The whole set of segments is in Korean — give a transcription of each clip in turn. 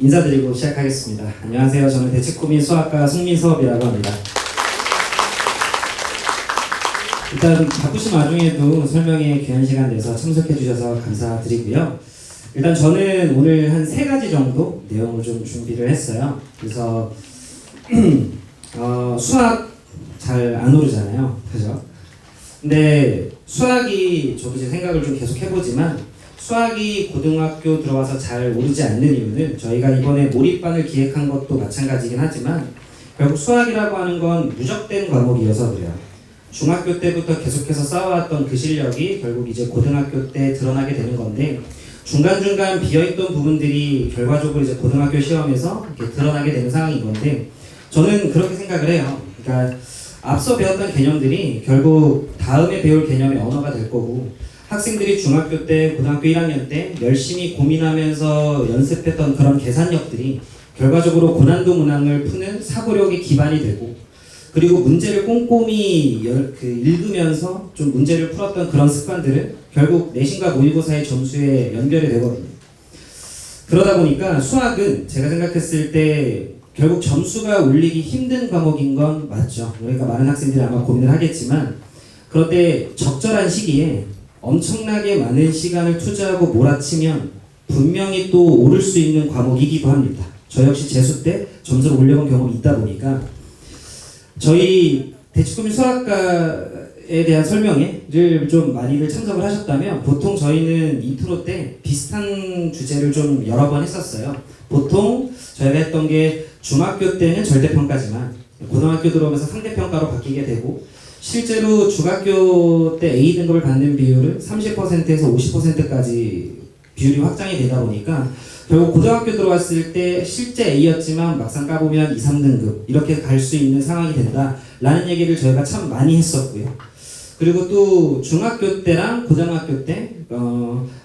인사드리고 시작하겠습니다. 안녕하세요. 저는 대치코민 수학과 송민섭이라고 합니다. 일단 바쁘신 와중에도 설명에 귀한 시간 내서 참석해 주셔서 감사드리고요. 일단 저는 오늘 한 3가지 정도 내용을 좀 준비를 했어요. 그래서 수학 잘 안 오르잖아요. 그죠? 근데 수학이 저도 제 생각을 좀 계속 해보지만 수학이 고등학교 들어와서 잘 오르지 않는 이유는 저희가 이번에 몰입반을 기획한 것도 마찬가지긴 하지만 결국 수학이라고 하는 건 누적된 과목이어서 그래요. 중학교 때부터 계속해서 쌓아왔던 그 실력이 결국 이제 고등학교 때 드러나게 되는 건데 중간중간 비어있던 부분들이 결과적으로 이제 고등학교 시험에서 이렇게 드러나게 되는 상황인 건데 저는 그렇게 생각을 해요. 그러니까 앞서 배웠던 개념들이 결국 다음에 배울 개념의 언어가 될 거고 학생들이 중학교 때, 고등학교 1학년 때 열심히 고민하면서 연습했던 그런 계산력들이 결과적으로 고난도 문항을 푸는 사고력의 기반이 되고 그리고 문제를 꼼꼼히 읽으면서 좀 문제를 풀었던 그런 습관들은 결국 내신과 모의고사의 점수에 연결이 되거든요. 그러다 보니까 수학은 제가 생각했을 때 결국 점수가 올리기 힘든 과목인 건 맞죠. 그러니까 많은 학생들이 아마 고민을 하겠지만 그런데 적절한 시기에 엄청나게 많은 시간을 투자하고 몰아치면 분명히 또 오를 수 있는 과목이기도 합니다. 저 역시 재수 때 점수를 올려본 경험이 있다 보니까 저희 대치코민 수학과에 대한 설명회를 좀 많이들 참석을 하셨다면 보통 저희는 인트로 때 비슷한 주제를 좀 여러 번 했었어요. 보통 저희가 했던 게 중학교 때는 절대평가지만 고등학교 들어오면서 상대평가로 바뀌게 되고 실제로 중학교 때 A등급을 받는 비율은 30%에서 50%까지 비율이 확장이 되다 보니까 결국 고등학교 들어왔을 때 실제 A였지만 막상 까보면 2, 3등급 이렇게 갈 수 있는 상황이 된다라는 얘기를 저희가 참 많이 했었고요. 그리고 또 중학교 때랑 고등학교 때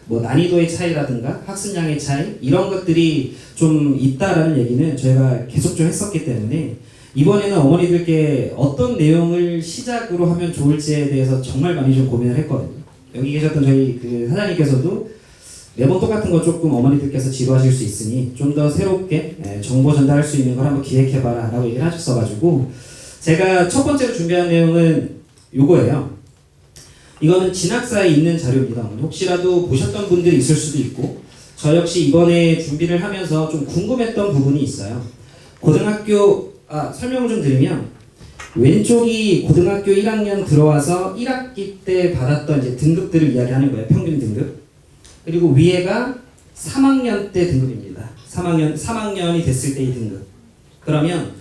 뭐 난이도의 차이라든가 학습량의 차이 이런 것들이 좀 있다라는 얘기는 저희가 계속 좀 했었기 때문에 이번에는 어머니들께 어떤 내용을 시작으로 하면 좋을지에 대해서 정말 많이 좀 고민을 했거든요. 여기 계셨던 저희 그 사장님께서도 매번 똑같은 거 조금 어머니들께서 지루하실 수 있으니 좀 더 새롭게 정보 전달할 수 있는 걸 한번 기획해봐라 라고 얘기를 하셨어가지고 제가 첫 번째로 준비한 내용은 요거예요. 이거는 진학사에 있는 자료입니다. 혹시라도 보셨던 분들이 있을 수도 있고 저 역시 이번에 준비를 하면서 좀 궁금했던 부분이 있어요. 설명을 좀 드리면 왼쪽이 고등학교 1학년 들어와서 1학기 때 받았던 이제 등급들을 이야기하는 거예요. 평균 등급. 그리고 위에가 3학년 때 등급입니다. 3학년이 됐을 때의 등급. 그러면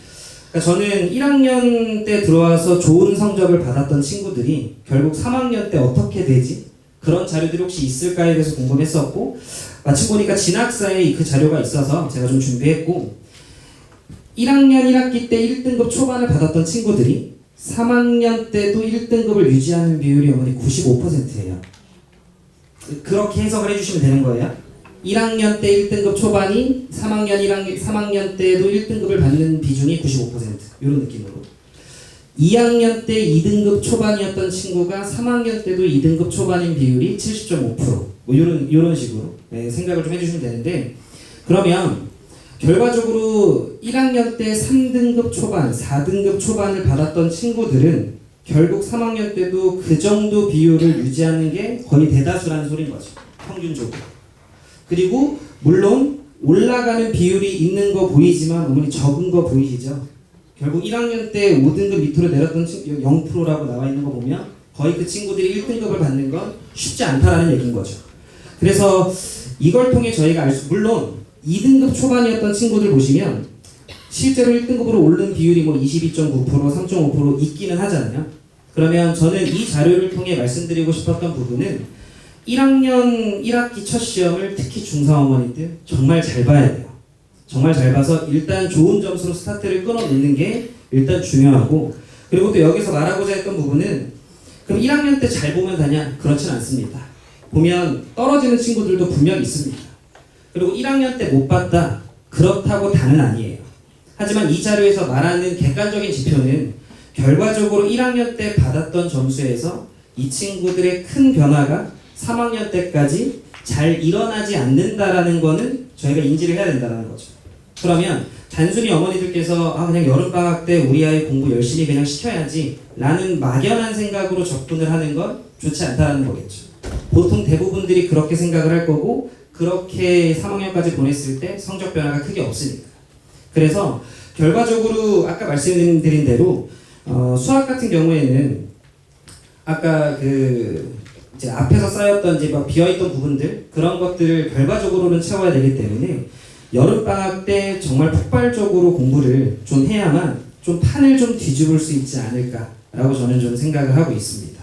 그러니까 저는 1학년 때 들어와서 좋은 성적을 받았던 친구들이 결국 3학년 때 어떻게 되지? 그런 자료들이 혹시 있을까에 대해서 궁금했었고 마침 보니까 진학사에 그 자료가 있어서 제가 좀 준비했고 1학년 1학기 때 1등급 초반을 받았던 친구들이 3학년 때도 1등급을 유지하는 비율이 어머니 95%예요. 그렇게 해석을 해주시면 되는 거예요. 1학년 때 1등급 초반이 3학년 때도 1등급을 받는 비중이 95% 이런 느낌으로 2학년 때 2등급 초반이었던 친구가 3학년 때도 2등급 초반인 비율이 70.5% 뭐 이런 식으로 생각을 좀 해주시면 되는데 그러면 결과적으로 1학년 때 3등급 초반, 4등급 초반을 받았던 친구들은 결국 3학년 때도 그 정도 비율을 유지하는 게 거의 대다수라는 소리인 거죠. 평균적으로. 그리고 물론 올라가는 비율이 있는 거 보이지만 어머니 적은 거 보이시죠? 결국 1학년 때 5등급 밑으로 내렸던 친구 0%라고 나와 있는 거 보면 거의 그 친구들이 1등급을 받는 건 쉽지 않다라는 얘기인 거죠. 그래서 이걸 통해 저희가 물론 2등급 초반이었던 친구들 보시면 실제로 1등급으로 오른 비율이 뭐 22.9%, 3.5% 있기는 하잖아요. 그러면 저는 이 자료를 통해 말씀드리고 싶었던 부분은 1학년 1학기 첫 시험을 특히 중3 어머니들 정말 잘 봐야 돼요. 정말 잘 봐서 일단 좋은 점수로 스타트를 끊어내는 게 일단 중요하고 그리고 또 여기서 말하고자 했던 부분은 그럼 1학년 때 잘 보면 다냐? 그렇진 않습니다. 보면 떨어지는 친구들도 분명히 있습니다. 그리고 1학년 때 못 봤다? 그렇다고 다는 아니에요. 하지만 이 자료에서 말하는 객관적인 지표는 결과적으로 1학년 때 받았던 점수에서 이 친구들의 큰 변화가 3학년 때까지 잘 일어나지 않는다라는 거는 저희가 인지를 해야 된다는 거죠. 그러면 단순히 어머니들께서 그냥 여름방학 때 우리 아이 공부 열심히 그냥 시켜야지 라는 막연한 생각으로 접근을 하는 건 좋지 않다는 거겠죠. 보통 대부분들이 그렇게 생각을 할 거고 그렇게 3학년까지 보냈을 때 성적 변화가 크게 없으니까. 그래서 결과적으로 아까 말씀드린 대로 수학 같은 경우에는 아까 이제 앞에서 쌓였던 이제 막 비어있던 부분들 그런 것들을 결과적으로는 채워야 되기 때문에 여름방학 때 정말 폭발적으로 공부를 좀 해야만 좀 판을 좀 뒤집을 수 있지 않을까라고 저는 좀 생각을 하고 있습니다.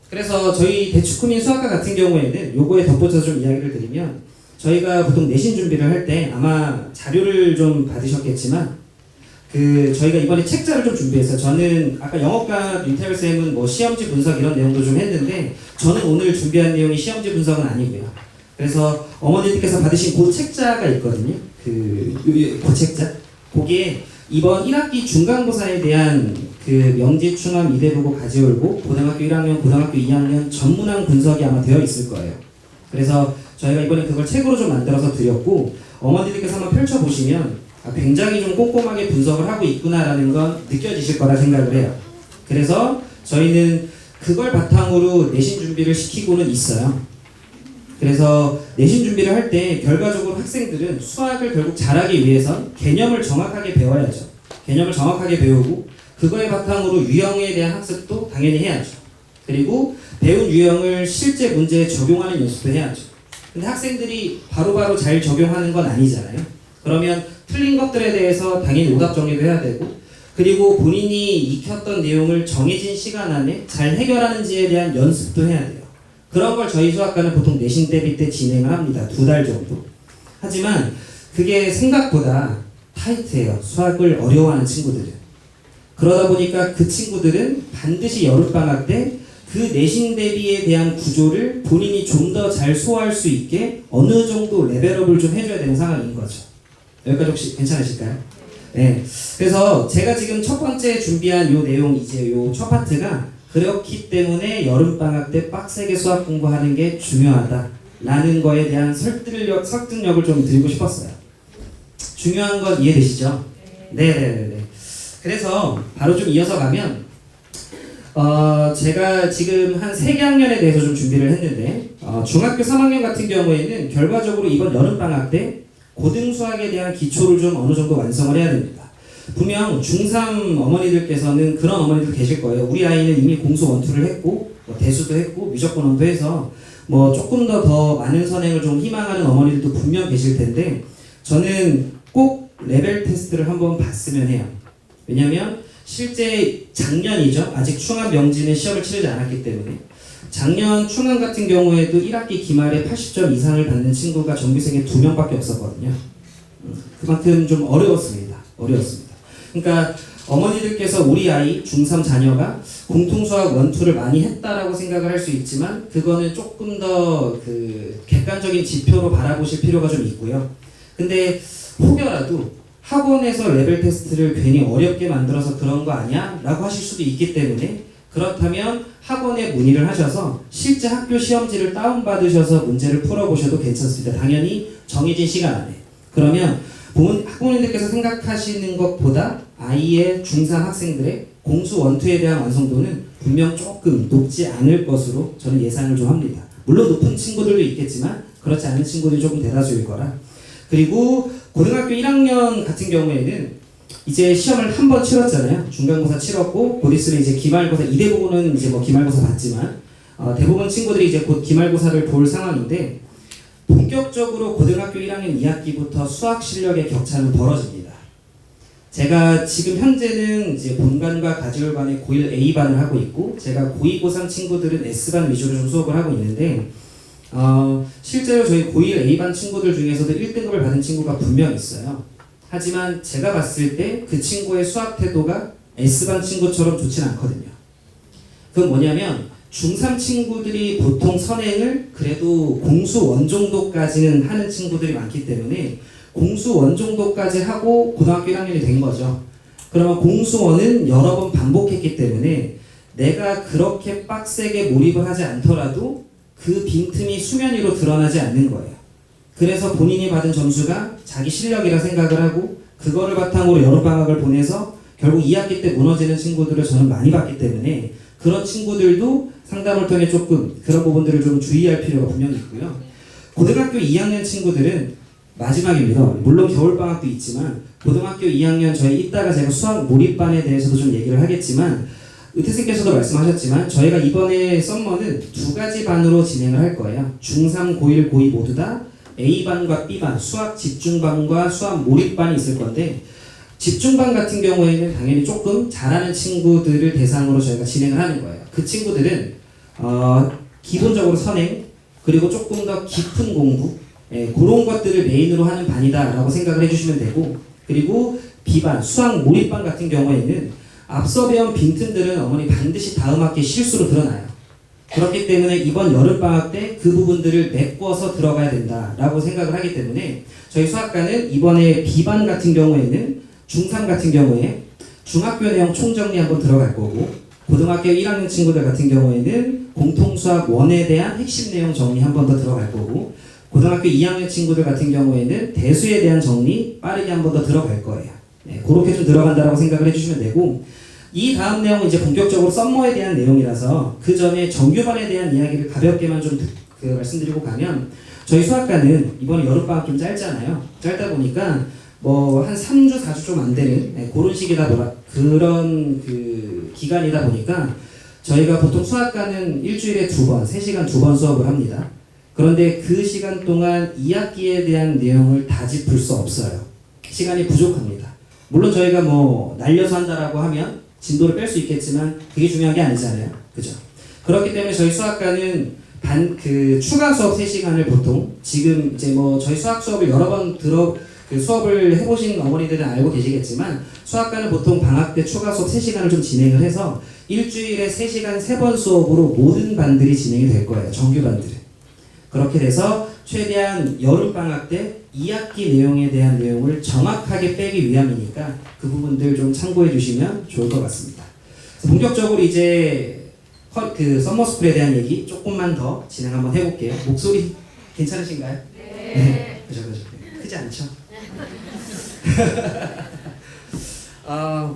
그래서 저희 대축후민 수학과 같은 경우에는 요거에 덧붙여서 좀 이야기를 드리면 저희가 보통 내신 준비를 할 때 아마 자료를 좀 받으셨겠지만 저희가 이번에 책자를 좀 준비했어요. 저는 아까 영어과 윤태열 쌤은 뭐 시험지 분석 이런 내용도 좀 했는데 저는 오늘 준비한 내용이 시험지 분석은 아니고요. 그래서 어머니들께서 받으신 그 책자가 있거든요. 그 책자. 거기에 이번 1학기 중간고사에 대한 명지, 충암, 이대보고, 가지올고 고등학교 1학년, 고등학교 2학년 전문항 분석이 아마 되어 있을 거예요. 그래서 저희가 이번에 그걸 책으로 좀 만들어서 드렸고 어머니들께서 한번 펼쳐보시면 굉장히 좀 꼼꼼하게 분석을 하고 있구나라는 건 느껴지실 거라 생각을 해요. 그래서 저희는 그걸 바탕으로 내신 준비를 시키고는 있어요. 그래서 내신 준비를 할 때 결과적으로 학생들은 수학을 결국 잘하기 위해선 개념을 정확하게 배워야죠. 개념을 정확하게 배우고 그거에 바탕으로 유형에 대한 학습도 당연히 해야죠. 그리고 배운 유형을 실제 문제에 적용하는 연습도 해야죠. 근데 학생들이 바로바로 잘 적용하는 건 아니잖아요. 그러면 틀린 것들에 대해서 당연히 오답 정리도 해야 되고 그리고 본인이 익혔던 내용을 정해진 시간 안에 잘 해결하는지에 대한 연습도 해야 돼요. 그런 걸 저희 수학과는 보통 내신 대비 때 진행을 합니다. 2달 정도. 하지만 그게 생각보다 타이트해요. 수학을 어려워하는 친구들은. 그러다 보니까 그 친구들은 반드시 여름방학 때 그 내신 대비에 대한 구조를 본인이 좀 더 잘 소화할 수 있게 어느 정도 레벨업을 좀 해줘야 되는 상황인 거죠. 여기까지 혹시 괜찮으실까요? 네. 그래서 제가 지금 첫 번째 준비한 요 내용 이제 요 첫 파트가 그렇기 때문에 여름방학 때 빡세게 수학 공부하는 게 중요하다라는 거에 대한 설득력을 좀 드리고 싶었어요. 중요한 건 이해되시죠? 네네네. 그래서 바로 좀 이어서 가면 제가 지금 한 3개 학년에 대해서 좀 준비를 했는데 중학교 3학년 같은 경우에는 결과적으로 이번 여름방학 때 고등수학에 대한 기초를 좀 어느 정도 완성을 해야 됩니다. 분명 중3 어머니들께서는 그런 어머니들 계실 거예요. 우리 아이는 이미 공수 원투를 했고 대수도 했고 미적분원도 해서 뭐 조금 더 많은 선행을 좀 희망하는 어머니들도 분명 계실 텐데 저는 꼭 레벨 테스트를 한번 봤으면 해요. 왜냐면 실제 작년이죠. 아직 충암 명지는 시험을 치르지 않았기 때문에 작년 충암 같은 경우에도 1학기 기말에 80점 이상을 받는 친구가 정규생에 2명밖에 없었거든요. 그만큼 좀 어려웠습니다. 그러니까 어머니들께서 우리 아이 중3 자녀가 공통수학 원투를 많이 했다라고 생각을 할 수 있지만 그거는 조금 더 객관적인 지표로 바라보실 필요가 좀 있고요. 근데 혹여라도 학원에서 레벨 테스트를 괜히 어렵게 만들어서 그런 거 아니야? 라고 하실 수도 있기 때문에 그렇다면 학원에 문의를 하셔서 실제 학교 시험지를 다운받으셔서 문제를 풀어보셔도 괜찮습니다. 당연히 정해진 시간 안에. 그러면 학부모님들께서 생각하시는 것보다 아이의 중3 학생들의 공수 원투에 대한 완성도는 분명 조금 높지 않을 것으로 저는 예상을 좀 합니다. 물론 높은 친구들도 있겠지만 그렇지 않은 친구들이 조금 대다수일 거라. 그리고 고등학교 1학년 같은 경우에는 이제 시험을 한 번 치렀잖아요. 중간고사 치렀고 곧 있으면 이제 기말고사, 이대보고는 이제 뭐 기말고사 봤지만 대부분 친구들이 이제 곧 기말고사를 볼 상황인데 본격적으로 고등학교 1학년 2학기부터 수학 실력의 격차는 벌어집니다. 제가 지금 현재는 이제 본관과 가지올반의 고1 A반을 하고 있고 제가 고2, 고3 친구들은 S반 위주로 좀 수업을 하고 있는데 실제로 저희 고1 A반 친구들 중에서도 1등급을 받은 친구가 분명 있어요. 하지만 제가 봤을 때 그 친구의 수학 태도가 S반 친구처럼 좋진 않거든요. 그건 뭐냐면 중3 친구들이 보통 선행을 그래도 공수 원 정도까지는 하는 친구들이 많기 때문에 공수 원 정도까지 하고 고등학교 1학년이 된 거죠. 그러면 공수 원은 여러 번 반복했기 때문에 내가 그렇게 빡세게 몰입을 하지 않더라도 그 빈틈이 수면 위로 드러나지 않는 거예요. 그래서 본인이 받은 점수가 자기 실력이라 생각을 하고 그거를 바탕으로 여름방학을 보내서 결국 2학기 때 무너지는 친구들을 저는 많이 봤기 때문에 그런 친구들도 상담을 통해 조금 그런 부분들을 좀 주의할 필요가 분명히 있고요. 고등학교 2학년 친구들은 마지막입니다. 물론 겨울방학도 있지만 고등학교 2학년 저희 이따가 제가 수학 몰입반에 대해서도 좀 얘기를 하겠지만 의태생께서도 말씀하셨지만 저희가 이번에 썸머는 두 가지 반으로 진행을 할 거예요. 중3, 고1, 고2 모두 다 A반과 B반, 수학 집중반과 수학 몰입반이 있을 건데 집중반 같은 경우에는 당연히 조금 잘하는 친구들을 대상으로 저희가 진행을 하는 거예요. 그 친구들은 기본적으로 선행 그리고 조금 더 깊은 공부 그런 것들을 메인으로 하는 반이다라고 생각을 해주시면 되고 그리고 B반, 수학 몰입반 같은 경우에는 앞서 배운 빈틈들은 어머니 반드시 다음 학기 실수로 드러나요. 그렇기 때문에 이번 여름방학 때 그 부분들을 메꿔서 들어가야 된다라고 생각을 하기 때문에 저희 수학과는 이번에 B반 같은 경우에는 중3 같은 경우에 중학교 내용 총정리 한번 들어갈 거고 고등학교 1학년 친구들 같은 경우에는 공통수학 1에 대한 핵심 내용 정리 한 번 더 들어갈 거고 고등학교 2학년 친구들 같은 경우에는 대수에 대한 정리 빠르게 한 번 더 들어갈 거예요. 그렇게 좀 들어간다라고 생각을 해주시면 되고 이 다음 내용은 이제 본격적으로 썸머에 대한 내용이라서 그 전에 정규반에 대한 이야기를 가볍게만 좀 말씀드리고 가면 저희 수학과는 이번에 여름방학 좀 짧잖아요. 짧다 보니까 뭐 한 3주, 4주 좀 안 되는 그런 시기다 그런 그 기간이다 보니까 저희가 보통 수학과는 일주일에 2번, 3시간 2번 수업을 합니다. 그런데 그 시간 동안 2학기에 대한 내용을 다 짚을 수 없어요. 시간이 부족합니다. 물론 저희가 뭐 날려서 한다라고 하면 진도를 뺄 수 있겠지만 그게 중요한 게 아니잖아요. 그죠? 그렇기 때문에 저희 수학과는 추가 수업 3시간을 보통 지금 이제 뭐 저희 수학 수업을 여러 번 수업을 해보신 어머니들은 알고 계시겠지만 수학과는 보통 방학 때 추가 수업 3시간을 좀 진행을 해서 일주일에 3시간 3번 수업으로 모든 반들이 진행이 될 거예요. 정규반들은. 그렇게 돼서 최대한 여름방학 때 2학기 내용에 대한 내용을 정확하게 빼기 위함이니까 그 부분들 좀 참고해 주시면 좋을 것 같습니다. 본격적으로 이제 그 썸머스쿨에 대한 얘기 조금만 더 진행 한번 해볼게요. 목소리 괜찮으신가요? 네. 그죠. 크지 않죠?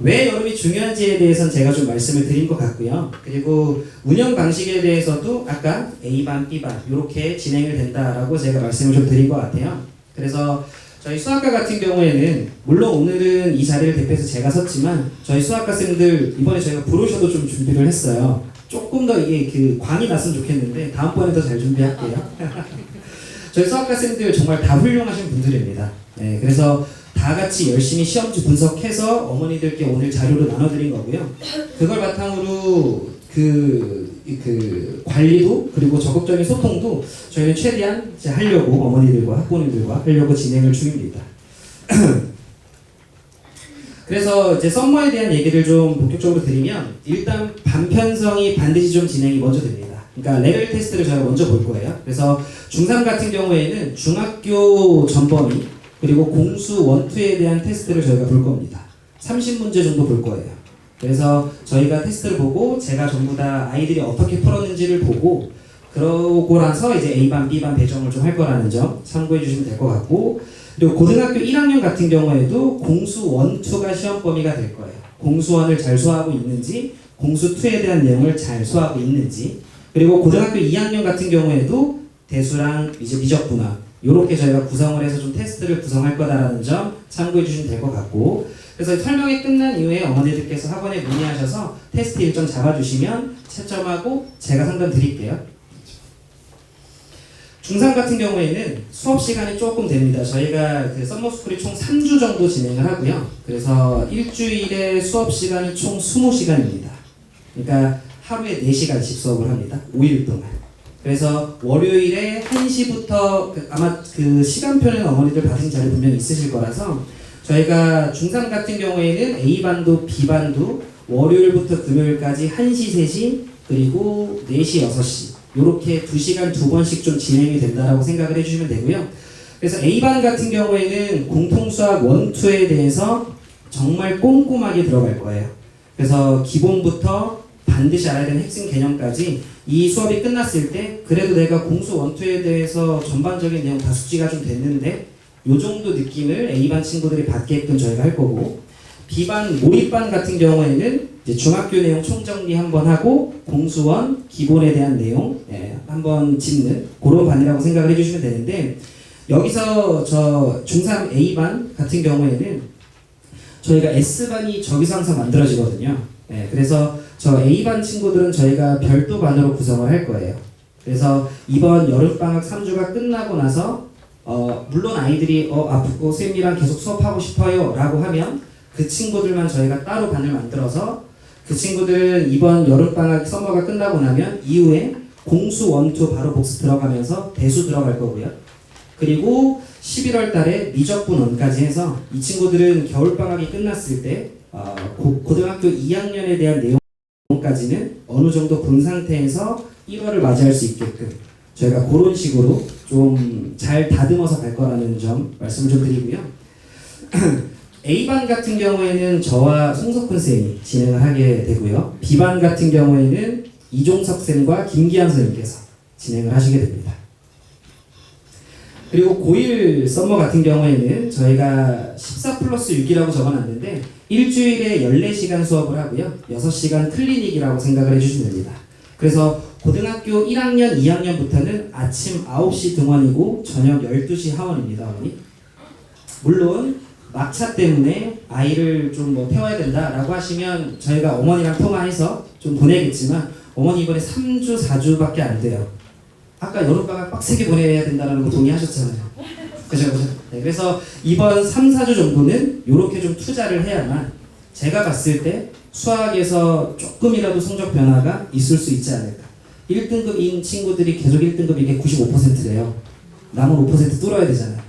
왜 여름이 중요한지에 대해서는 제가 좀 말씀을 드린 것 같고요. 그리고 운영 방식에 대해서도 아까 A반, B반 이렇게 진행을 된다라고 제가 말씀을 좀 드린 것 같아요. 그래서 저희 수학과 같은 경우에는 물론 오늘은 이 자리를 대표해서 제가 섰지만 저희 수학과생들 이번에 저희가 브로셔도 좀 준비를 했어요. 조금 더 이게 그 광이 났으면 좋겠는데 다음번에 더 잘 준비할게요. 저희 수학과생들 정말 다 훌륭하신 분들입니다. 네, 그래서 다 같이 열심히 시험지 분석해서 어머니들께 오늘 자료를 나눠드린 거고요. 그걸 바탕으로 그 관리도 그리고 적극적인 소통도 저희는 최대한 이제 하려고 어머니들과 학부모님들과 하려고 진행을 중입니다. 그래서 이제 썸머에 대한 얘기를 좀 본격적으로 드리면 일단 반편성이 반드시 좀 진행이 먼저 됩니다. 그러니까 레벨 테스트를 저희가 먼저 볼 거예요. 그래서 중3 같은 경우에는 중학교 전범위 그리고 공수 1, 2에 대한 테스트를 저희가 볼 겁니다. 30문제 정도 볼 거예요. 그래서 저희가 테스트를 보고 제가 전부 다 아이들이 어떻게 풀었는지를 보고 그러고 나서 이제 A반, B반 배정을 좀 할 거라는 점 참고해 주시면 될 것 같고 그리고 고등학교 1학년 같은 경우에도 공수 1, 2가 시험 범위가 될 거예요. 공수 1을 잘 소화하고 있는지 공수 2에 대한 내용을 잘 소화하고 있는지 그리고 고등학교 2학년 같은 경우에도 대수랑 이제 미적 분화 이렇게 저희가 구성을 해서 좀 테스트를 구성할 거다라는 점 참고해 주시면 될 것 같고 그래서 설명이 끝난 이후에 어머니들께서 학원에 문의하셔서 테스트 일정 잡아주시면 채점하고 제가 상담 드릴게요. 중3 같은 경우에는 수업 시간이 조금 됩니다. 저희가 그 썸머스쿨이 총 3주 정도 진행을 하고요. 그래서 일주일에 수업 시간이 총 20시간입니다. 그러니까 하루에 4시간씩 수업을 합니다. 5일 동안. 그래서 월요일에 1시부터 아마 그 시간표는 어머니들 받은 자료 분명히 있으실 거라서 저희가 중3 같은 경우에는 A반도 B반도 월요일부터 금요일까지 1시, 3시 그리고 4시, 6시 이렇게 2시간 2번씩 좀 진행이 된다라고 생각을 해주시면 되고요. 그래서 A반 같은 경우에는 공통수학 1, 2에 대해서 정말 꼼꼼하게 들어갈 거예요. 그래서 기본부터 반드시 알아야 되는 핵심 개념까지 이 수업이 끝났을 때 그래도 내가 공수 원투에 대해서 전반적인 내용 다 숙지가 좀 됐는데 요 정도 느낌을 A반 친구들이 받게끔 저희가 할 거고, B반 몰입반 같은 경우에는 이제 중학교 내용 총정리 한번 하고 공수원 기본에 대한 내용 한번 짚는 그런 반이라고 생각을 해주시면 되는데, 여기서 저 중3 A반 같은 경우에는 저희가 S반이 저기서 항상 만들어지거든요. 그래서 저 A반 친구들은 저희가 별도 반으로 구성을 할 거예요. 그래서 이번 여름방학 3주가 끝나고 나서 물론 아이들이 쌤이랑 계속 수업하고 싶어요 라고 하면 그 친구들만 저희가 따로 반을 만들어서 그 친구들은 이번 여름방학 서머가 끝나고 나면 이후에 공수 원투 바로 복습 들어가면서 대수 들어갈 거고요. 그리고 11월 달에 미적분원까지 해서 이 친구들은 겨울방학이 끝났을 때 고등학교 2학년에 대한 내용까지는 어느 정도 본 상태에서 1월을 맞이할 수 있게끔 저희가 그런 식으로 좀 잘 다듬어서 갈 거라는 점 말씀을 좀 드리고요. A반 같은 경우에는 저와 송석훈 쌤이 진행을 하게 되고요. B반 같은 경우에는 이종석 쌤과 김기환 선생님께서 진행을 하시게 됩니다. 그리고 고1 썸머 같은 경우에는 저희가 14+6이라고 적어놨는데 일주일에 14시간 수업을 하고요. 6시간 클리닉이라고 생각을 해주시면 됩니다. 그래서 고등학교 1학년, 2학년부터는 아침 9시 등원이고 저녁 12시 하원입니다. 어머니. 물론 막차 때문에 아이를 좀 태워야 된다라고 하시면 저희가 어머니랑 통화해서 좀 보내겠지만 어머니 이번에 3주, 4주밖에 안 돼요. 아까 여름방학 빡세게 보내야 된다는 거 동의하셨잖아요. 그죠? 네, 그래서 이번 3, 4주 정도는 이렇게 좀 투자를 해야만 제가 봤을 때 수학에서 조금이라도 성적 변화가 있을 수 있지 않을까. 1등급인 친구들이 계속 1등급인 게 95%래요. 남은 5% 뚫어야 되잖아요.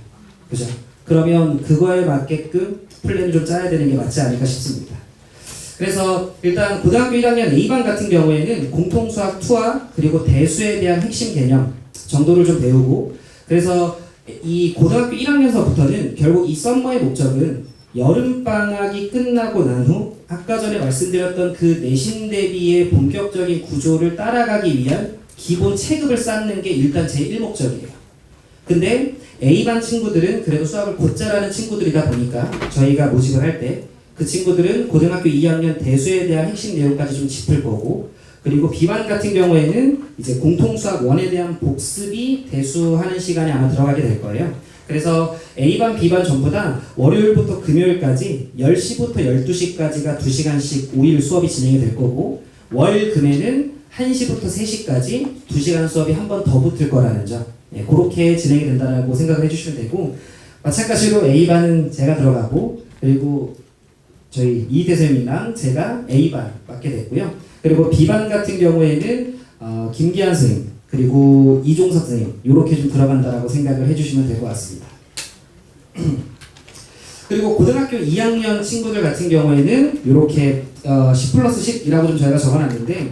그죠? 그러면 그거에 맞게끔 플랜을 좀 짜야 되는 게 맞지 않을까 싶습니다. 그래서 일단 고등학교 1학년 A반 같은 경우에는 공통수학 2와 그리고 대수에 대한 핵심 개념 정도를 좀 배우고, 그래서 이 고등학교 1학년서부터는 결국 이 썸머의 목적은 여름방학이 끝나고 난 후 아까 전에 말씀드렸던 그 내신 대비의 본격적인 구조를 따라가기 위한 기본 체급을 쌓는 게 일단 제1목적이에요. 근데 A반 친구들은 그래도 수학을 곧 잘하는 친구들이다 보니까 저희가 모집을 할 때 그 친구들은 고등학교 2학년 대수에 대한 핵심 내용까지 좀 짚을 거고, 그리고 B반 같은 경우에는 이제 공통수학 1에 대한 복습이 대수하는 시간에 아마 들어가게 될 거예요. 그래서 A반, B반 전부 다 월요일부터 금요일까지 10시부터 12시까지가 2시간씩 5일 수업이 진행이 될 거고, 월, 금에는 1시부터 3시까지 2시간 수업이 한 번 더 붙을 거라는 점, 그렇게 진행이 된다고 생각을 해주시면 되고, 마찬가지로 A반은 제가 들어가고, 그리고 저희 이대쌤이랑 제가 A반 맡게 됐고요. 그리고 B반 같은 경우에는 김기환 선생님 그리고 이종석 선생님 이렇게 좀 들어간다라고 생각을 해주시면 될 것 같습니다. 그리고 고등학교 2학년 친구들 같은 경우에는 이렇게 10+10이라고 좀 저희가 적어놨는데,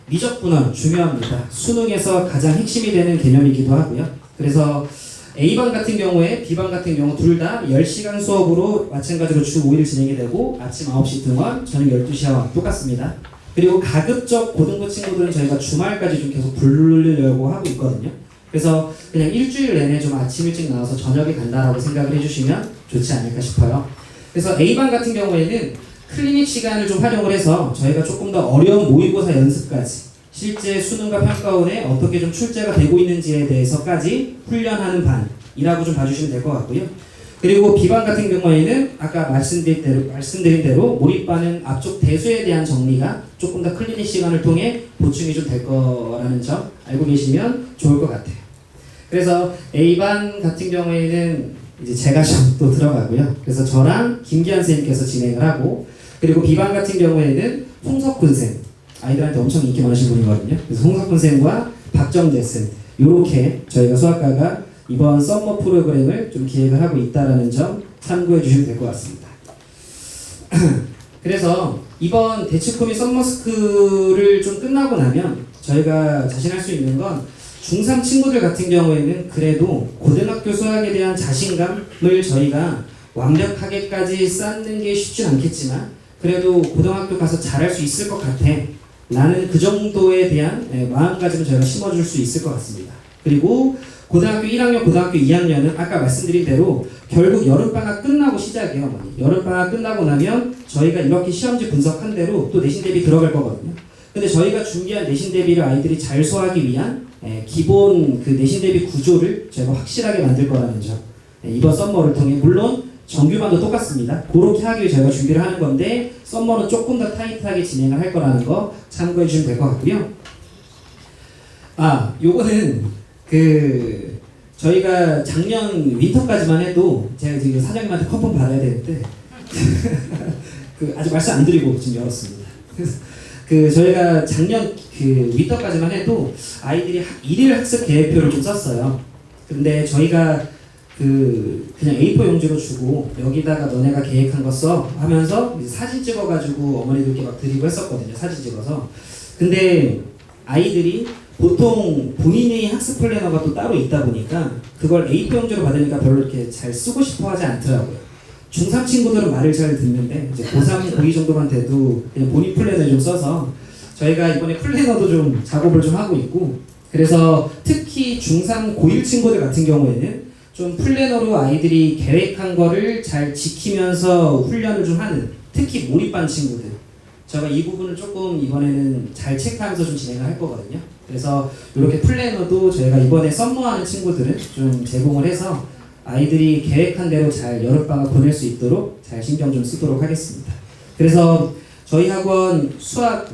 미적분원 중요합니다. 수능에서 가장 핵심이 되는 개념이기도 하고요. 그래서 A반 같은 경우에 B반 같은 경우 둘 다 10시간 수업으로 마찬가지로 주 5일 진행이 되고 아침 9시 등원, 저녁 12시 하원 똑같습니다. 그리고 가급적 고등부 친구들은 저희가 주말까지 좀 계속 부르려고 하고 있거든요. 그래서 그냥 일주일 내내 좀 아침 일찍 나와서 저녁에 간다라고 생각을 해주시면 좋지 않을까 싶어요. 그래서 A반 같은 경우에는 클리닉 시간을 좀 활용을 해서 저희가 조금 더 어려운 모의고사 연습까지 실제 수능과 평가원에 어떻게 좀 출제가 되고 있는지에 대해서까지 훈련하는 반이라고 좀 봐주시면 될 것 같고요. 그리고 B반 같은 경우에는 아까 말씀드린 대로 몰입반은 앞쪽 대수에 대한 정리가 조금 더 클리닉 시간을 통해 보충이 좀 될 거라는 점 알고 계시면 좋을 것 같아요. 그래서 A반 같은 경우에는 이제 제가 또 들어가고요. 그래서 저랑 김기환 선생님께서 진행을 하고, 그리고 B반 같은 경우에는 홍석훈 쌤, 아이들한테 엄청 인기 많으신 분이거든요. 그래서 홍석훈 쌤과 박정재 쌤 이렇게 저희가 수학과가 이번 썸머 프로그램을 좀 기획을 하고 있다는 점 참고해 주시면 될 것 같습니다. 그래서 이번 대치코미 썸머스쿨을 좀 끝나고 나면 저희가 자신할 수 있는 건 중3 친구들 같은 경우에는 그래도 고등학교 수학에 대한 자신감을 저희가 완벽하게까지 쌓는 게 쉽진 않겠지만 그래도 고등학교 가서 잘할 수 있을 것 같아 라는 그 정도에 대한 마음가짐을 저희가 심어줄 수 있을 것 같습니다. 그리고 고등학교 1학년, 고등학교 2학년은 아까 말씀드린 대로 결국 여름방학 끝나고 시작이에요. 어머니. 여름방학 끝나고 나면 저희가 이렇게 시험지 분석한 대로 또 내신 대비 들어갈 거거든요. 근데 저희가 준비한 내신 대비를 아이들이 잘 소화하기 위한 기본 그 내신 대비 구조를 저희가 확실하게 만들 거라는 점. 이번 썸머를 통해 물론 정규반도 똑같습니다. 그렇게 하기 위해 저희가 준비를 하는 건데 썸머는 조금 더 타이트하게 진행을 할 거라는 거 참고해 주시면 될 것 같고요. 요거는 저희가 작년 윈터까지만 해도 제가 지금 사장님한테 컨펌 받아야 되는데 아직 말씀 안 드리고 지금 열었습니다. 그래서 저희가 작년 윈터까지만 해도 아이들이 일일 학습 계획표를 좀 썼어요. 근데 저희가 그냥 A4 용지로 주고 여기다가 너네가 계획한 거 써 하면서 이제 사진 찍어가지고 어머니들께 막 드리고 했었거든요. 사진 찍어서. 근데 아이들이 보통 본인의 학습 플래너가 또 따로 있다 보니까 그걸 A4 용지로 받으니까 별로 이렇게 잘 쓰고 싶어 하지 않더라고요. 중3 친구들은 말을 잘 듣는데 이제 고3, 고2 정도만 돼도 그냥 본인 플래너를 좀 써서 저희가 이번에 플래너도 좀 작업을 좀 하고 있고 그래서 특히 중3, 고1 친구들 같은 경우에는 좀 플래너로 아이들이 계획한 거를 잘 지키면서 훈련을 좀 하는 특히 몰입반 친구들 제가 이 부분을 조금 이번에는 잘 체크하면서 좀 진행을 할 거거든요. 그래서 이렇게 플래너도 저희가 이번에 썸머하는 친구들은 좀 제공을 해서 아이들이 계획한 대로 잘 여름방학 보낼 수 있도록 잘 신경 좀 쓰도록 하겠습니다. 그래서 저희 학원 수학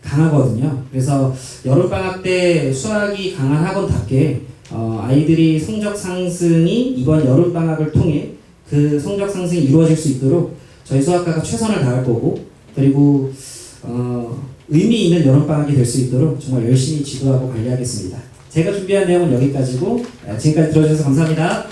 강하거든요. 그래서 여름방학 때 수학이 강한 학원답게 아이들이 성적 상승이 이번 여름방학을 통해 그 성적 상승이 이루어질 수 있도록 저희 수학과가 최선을 다할 거고 그리고 의미 있는 여름방학이 될 수 있도록 정말 열심히 지도하고 관리하겠습니다. 제가 준비한 내용은 여기까지고 지금까지 들어주셔서 감사합니다.